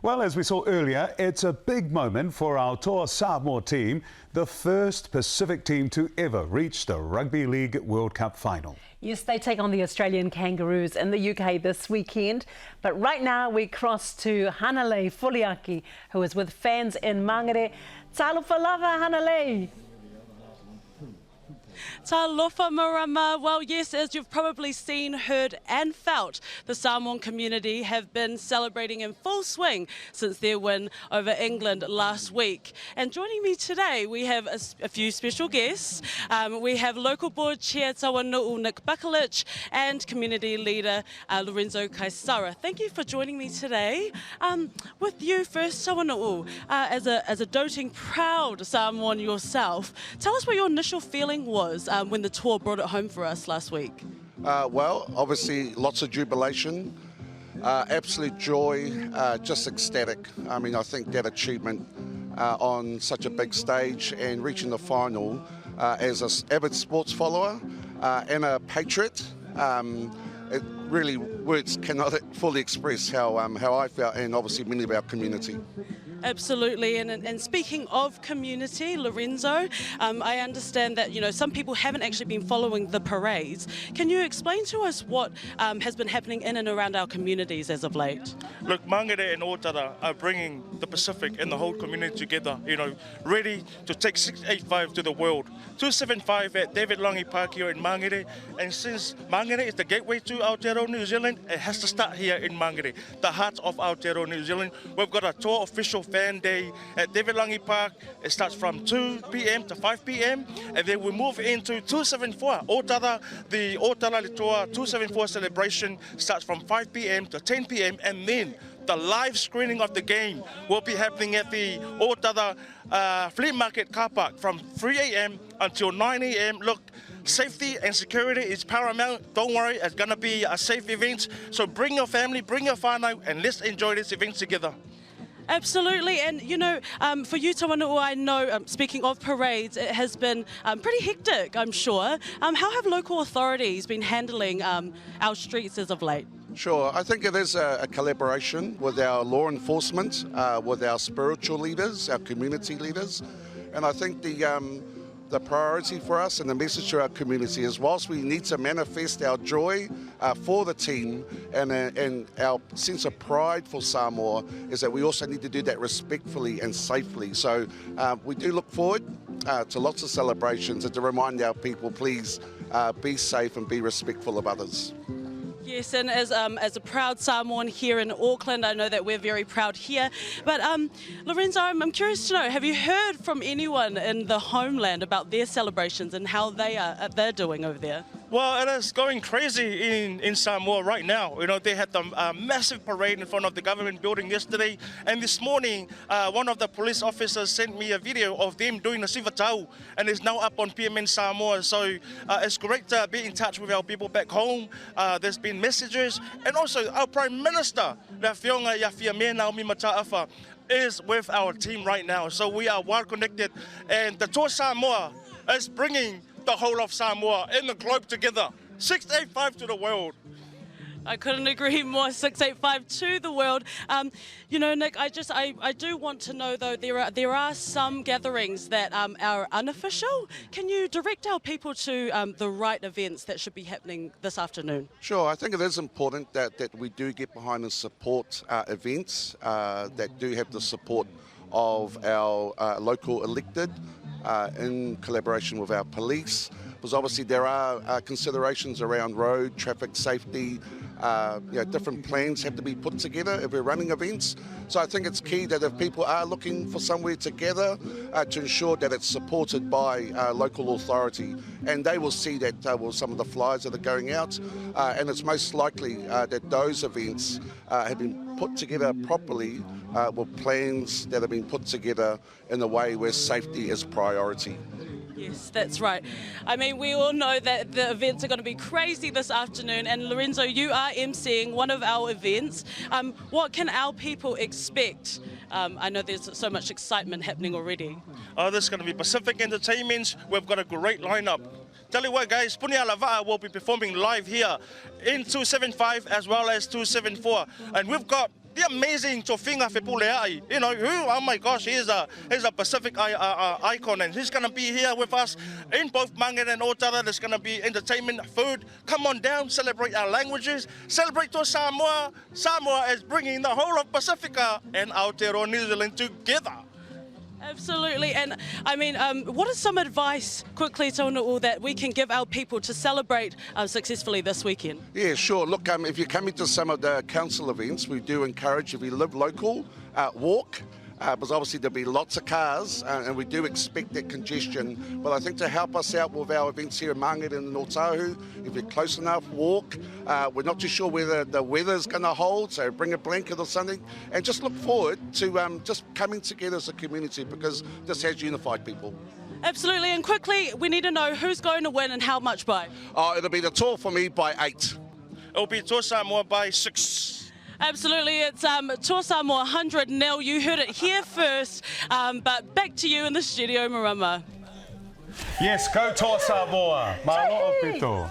Well, as we saw earlier, it's a big moment for our Toa Samoa team, the first Pacific team to ever reach the Rugby League World Cup final. Yes, they take on the Australian Kangaroos in the UK this weekend. But right now we cross to Hanalei Foliaki, who is with fans in Mangere. Talofa lava, Hanalei. Talofa marama. Well, yes, as you've probably seen, heard and felt, the Samoan community have been celebrating in full swing since their win over England last week. And joining me today, we have a few special guests. We have local board chair Tawanu'u Nick Bucklich and community leader Lorenzo Kaisara. Thank you for joining me today. With you first, Tawanu'u, as a doting, proud Samoan yourself, tell us what your initial feeling was when the tour brought it home for us last week. Well, obviously lots of jubilation, absolute joy, just ecstatic. I mean, I think that achievement on such a big stage and reaching the final as an avid sports follower and a patriot, it really, words cannot fully express how I felt, and obviously many of our community. Absolutely, and speaking of community, Lorenzo, I understand that some people haven't actually been following the parades. Can you explain to us what has been happening in and around our communities as of late? Look, Mangere and Otara are bringing the Pacific and the whole community together, ready to take 685 to the world. 275 at David Lange Park here in Mangere, and since Mangere is the gateway to Aotearoa, New Zealand, it has to start here in Mangere, the heart of Aotearoa, New Zealand. We've got a tour official fan day at David Lange Park. It starts from 2 p.m. to 5 p.m. and then we move into 274. Otara, the Otara Tour 274 celebration starts from 5 p.m. to 10 p.m. and then the live screening of the game will be happening at the Otara Flea Market car park from 3 a.m. until 9 a.m. Look, safety and security is paramount. Don't worry, it's going to be a safe event. So bring your family, bring your whānau, and let's enjoy this event together. Absolutely, and for you, Tawanu'u, I know, speaking of parades, it has been pretty hectic, I'm sure. How have local authorities been handling our streets as of late? Sure, I think it is a collaboration with our law enforcement, with our spiritual leaders, our community leaders, and I think the priority for us and the message to our community is, whilst we need to manifest our joy for the team and our sense of pride for Samoa, is that we also need to do that respectfully and safely. So we do look forward to lots of celebrations and to remind our people, please be safe and be respectful of others. Yes, and as a proud Samoan here in Auckland, I know that we're very proud here. But Lorenzo, I'm curious to know, have you heard from anyone in the homeland about their celebrations and how they're doing over there? Well, it is going crazy in Samoa right now. They had the massive parade in front of the government building yesterday, and this morning one of the police officers sent me a video of them doing the sivatau, and it's now up on PMN Samoa. So it's great to be in touch with our people back home. There's been messages, and also our Prime Minister, Rafionga Yafiamea Naomi Mata'afa, is with our team right now. So we are well connected, and the Toa Samoa is bringing the whole of Samoa and the globe together. 685 to the world. I couldn't agree more. 685 to the world. Nick, I do want to know though, there are some gatherings that are unofficial. Can you direct our people to the right events that should be happening this afternoon? Sure, I think it is important that we do get behind and support events that do have the support of our local elected in collaboration with our police, because obviously there are considerations around road, traffic safety. Different plans have to be put together if we're running events. So I think it's key that if people are looking for somewhere to gather, to ensure that it's supported by local authority, and they will see that with some of the flyers that are going out, and it's most likely that those events have been put together properly with plans that have been put together in a way where safety is priority. Yes, that's right. I mean, we all know that the events are going to be crazy this afternoon, and Lorenzo, you are emceeing one of our events. What can our people expect? I know there's so much excitement happening already. There's going to be Pacific Entertainment. We've got a great lineup. Tell you what, guys, Punia Lava'a will be performing live here in 275 as well as 274. And we've got the amazing Tofinga Fepuleai. You know, who, oh my gosh, he's a Pacific icon, and he's going to be here with us in both Mangere and Otara. There's going to be entertainment, food. Come on down, celebrate our languages, celebrate to Samoa. Samoa is bringing the whole of Pacifica and Aotearoa New Zealand together. Absolutely, and I mean, what is some advice, quickly, Taunu'u, that we can give our people to celebrate successfully this weekend? Yeah, sure. Look, if you're coming to some of the council events, we do encourage, if you live local, walk. Because obviously there'll be lots of cars and we do expect that congestion. But I think to help us out with our events here in Mangere and Otahu, if you're close enough, walk. We're not too sure whether the weather's going to hold, so bring a blanket or something. And just look forward to just coming together as a community, because this has unified people. Absolutely, and quickly, we need to know who's going to win and how much by. Oh, it'll be the tour for me by 8. It'll be Toa Samoa by 6. Absolutely, it's Toa Samoa 100-0. You heard it here first, but back to you in the studio, Marama. Yes, go Toa Samoa. Māloa o pito.